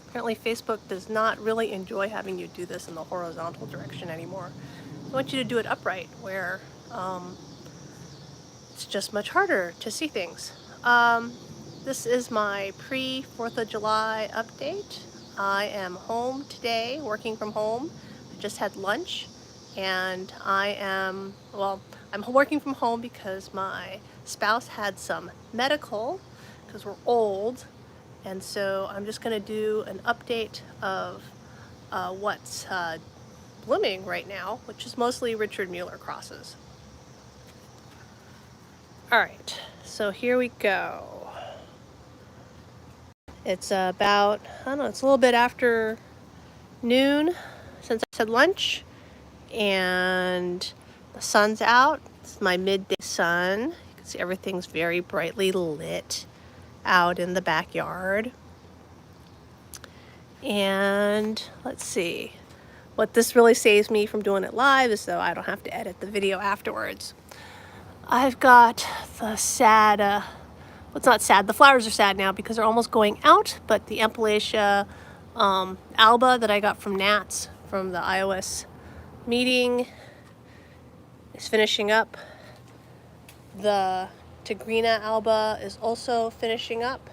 Apparently Facebook does not really enjoy having you do this in the horizontal direction anymore. I want you to do it upright, where it's just much harder to see things. This is my pre-4th of July update. I am home today, working from home. I just had lunch, and I'm working from home because my spouse had some medical, because we're old, and so I'm just going to do an update of what's blooming right now, which is mostly Richard Mueller crosses. All right, so here we go. It's about, I don't know, it's a little bit after noon since I had lunch, and the sun's out. It's my midday sun. You can see everything's very brightly lit out in the backyard. And let's see. What this really saves me from doing it live is though I don't have to edit the video afterwards. I've got the sad, well, it's not sad, the flowers are sad now because they're almost going out, but the Ampelacea alba that I got from Nats from the iOS meeting is finishing up. The Tigrina alba is also finishing up.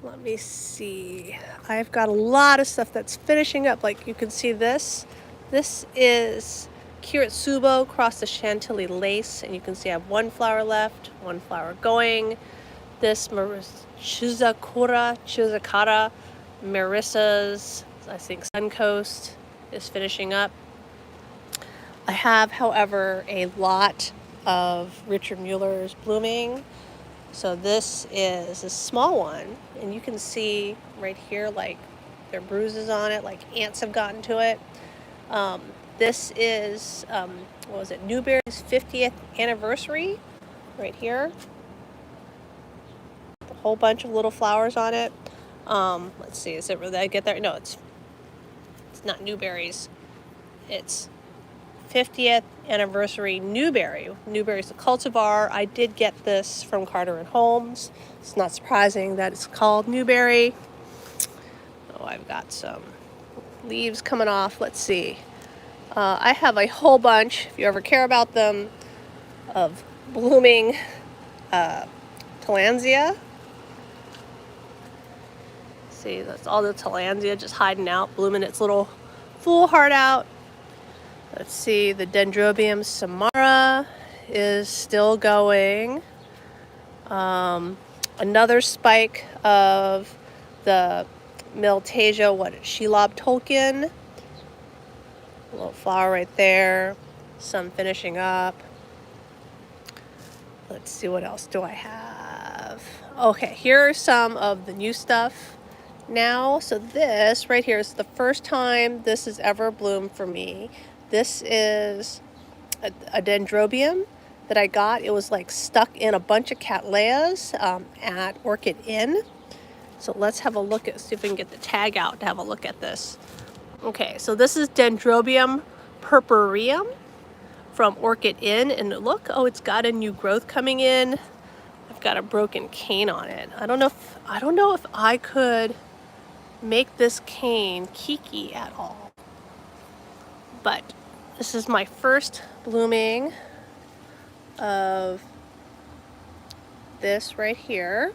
Let me see. I've got a lot of stuff that's finishing up. Like you can see this. This is Kiritsubo cross the Chantilly lace, and you can see I have one flower left, one flower going. This Chizakura Marissa's, I think, Suncoast is finishing up. I have, however, a lot of Richard Mueller's blooming. So this is a small one, and you can see right here, like, there are bruises on it, like ants have gotten to it. This is, what was it, Newberry's 50th anniversary, right here. A whole bunch of little flowers on it. Let's see, is it really, I get there? No, it's not Newberry's. It's 50th anniversary Newberry. Newberry's a cultivar. I did get this from Carter and Holmes. It's not surprising that it's called Newberry. Oh, I've got some leaves coming off. Let's see. I have a whole bunch, if you ever care about them, of blooming Tillandsia. See, that's all the Tillandsia just hiding out, blooming its little fool heart out. Let's see, the Dendrobium Samara is still going. Another spike of the Miltasia, Shelob Tolkien. A little flower right there. Some finishing up. Let's see, what else do I have? Okay, here are some of the new stuff now. So this right here is the first time this has ever bloomed for me. This is a Dendrobium that I got. It was like stuck in a bunch of Cattleyas at Orchid Inn. So let's have a look at, see if we can get the tag out to have a look at this. Okay, so this is Dendrobium purpureum from Orchid Inn, and look, oh, it's got a new growth coming in. I've got a broken cane on it. I don't know if I could make this cane kiki at all. But this is my first blooming of this right here.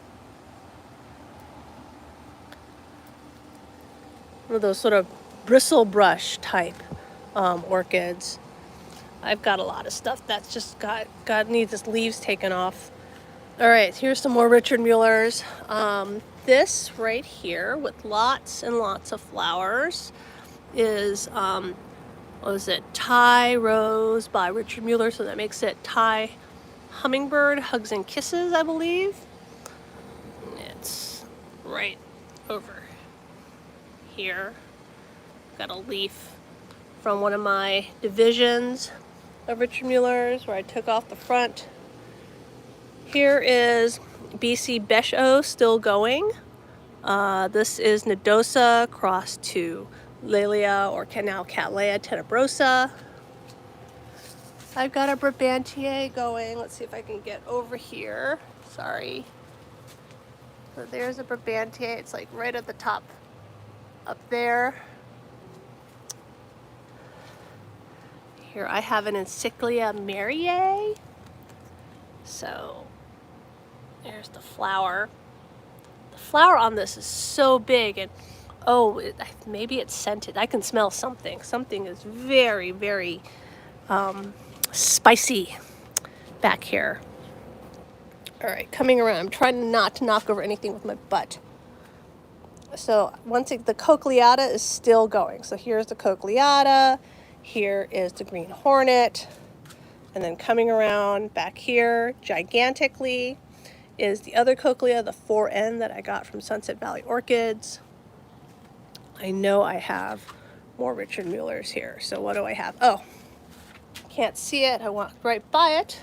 One of those sort of bristle brush type orchids. I've got a lot of stuff that's just needs its leaves taken off. All right, here's some more Richard Mueller's. This right here with lots and lots of flowers is, what was it, Thai Rose by Richard Mueller, so that makes it Thai Hummingbird Hugs and Kisses, I believe. It's right over here. Got a leaf from one of my divisions of Richard Mueller's where I took off the front. Here is BC Becho still going. This is Nodosa crossed to Laelia, or now Cattleya tenebrosa. I've got a Brabantier going. Let's see if I can get over here. Sorry. So there's a Brabantia. It's like right at the top up there. Here I have an Encyclia Mariae. So there's the flower. The flower on this is so big, and oh, maybe it's scented. I can smell something. Something is very, very spicy back here. All right, coming around. I'm trying not to knock over anything with my butt. So the Cochleata is still going. So here's the Cochleata. Here is the Green Hornet. And then coming around back here, gigantically, is the other Cochlea, the 4N that I got from Sunset Valley Orchids. I know I have more Richard Muellers here. So what do I have? Oh, can't see it. I walked right by it.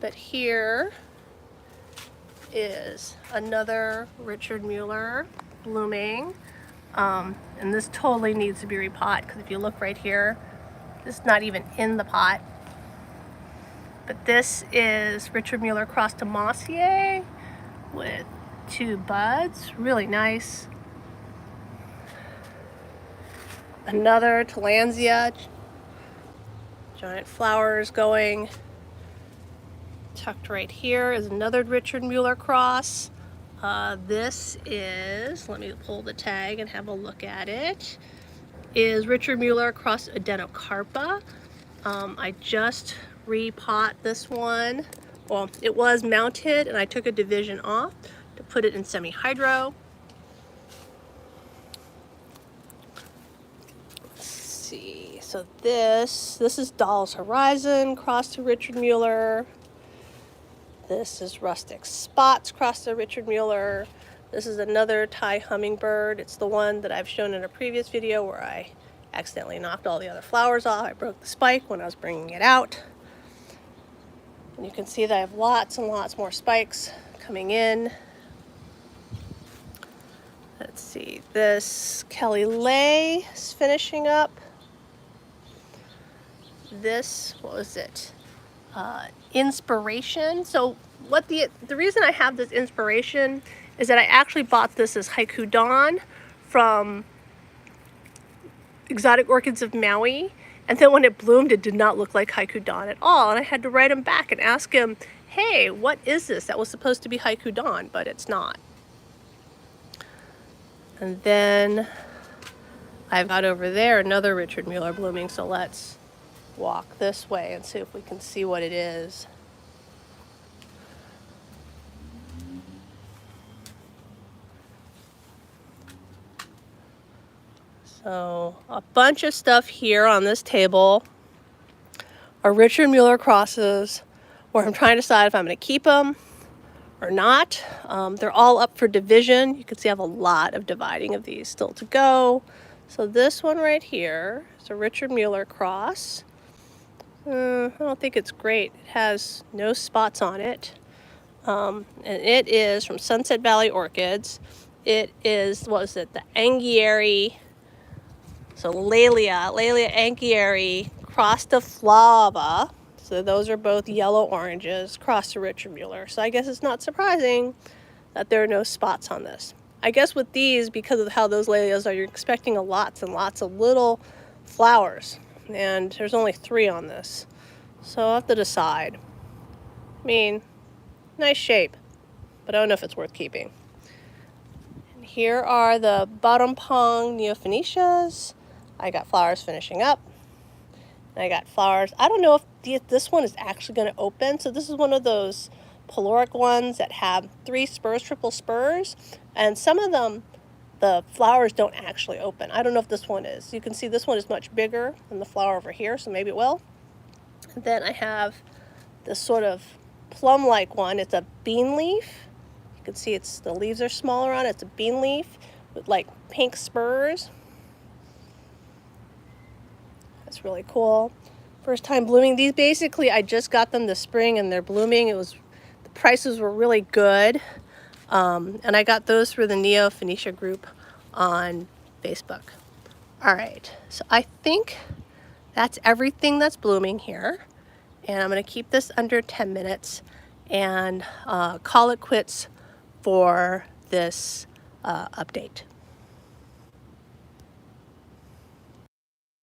But here is another Richard Mueller blooming. And this totally needs to be repot, because if you look right here, this is not even in the pot. But this is Richard Mueller Cross to Mossier with 2 buds. Really nice. Another Tillandsia. Giant flowers going. Tucked right here is another Richard Mueller Cross. This is, let me pull the tag and have a look at it, is Richard Mueller Cross Adenocarpa. I just repot this one. Well, it was mounted and I took a division off to put it in semi-hydro. Let's see, so this is Doll's Horizon crossed to Richard Mueller. This is Rustic Spots crossed to Richard Mueller. This is another Thai hummingbird. It's the one that I've shown in a previous video where I accidentally knocked all the other flowers off. I broke the spike when I was bringing it out. And you can see that I have lots and lots more spikes coming in. Let's see, this Kelly Lay is finishing up. This, what was it? Inspiration. So what the reason I have this Inspiration is that I actually bought this as Haiku Dawn from Exotic Orchids of Maui, and then when it bloomed it did not look like Haiku Dawn at all, and I had to write him back and ask him, hey, what is this? That was supposed to be Haiku Dawn, but it's not. And then I've got over there another Richard Mueller blooming, so let's walk this way and see if we can see what it is. So a bunch of stuff here on this table are Richard Mueller crosses where I'm trying to decide if I'm going to keep them or not. They're all up for division. You can see I have a lot of dividing of these still to go. So this one right here is a Richard Mueller cross. I don't think it's great. It has no spots on it. And it is from Sunset Valley Orchids. It is, what is it, the Angieri, so Laelia Angieri crossed to Flava. So those are both yellow oranges crossed to Richard Mueller. So I guess it's not surprising that there are no spots on this. I guess with these, because of how those Laelias are, you're expecting lots and lots of little flowers. And there's only 3 on this. So I'll have to decide. I mean, nice shape, but I don't know if it's worth keeping. And here are the Badampong Neophenicias. I got flowers finishing up. And I got flowers. I don't know if this one is actually going to open. So this is one of those Peloric ones that have 3 spurs, triple spurs. And some of them, the flowers don't actually open. I don't know if this one is. You can see this one is much bigger than the flower over here, so maybe it will. And then I have this sort of plum-like one. It's a bean leaf. You can see the leaves are smaller on it. It's a bean leaf with like pink spurs. That's really cool. First time blooming. These basically, I just got them this spring and they're blooming. The prices were really good. And I got those through the Neophenecia group on Facebook. All right, so I think that's everything that's blooming here. And I'm gonna keep this under 10 minutes and call it quits for this update.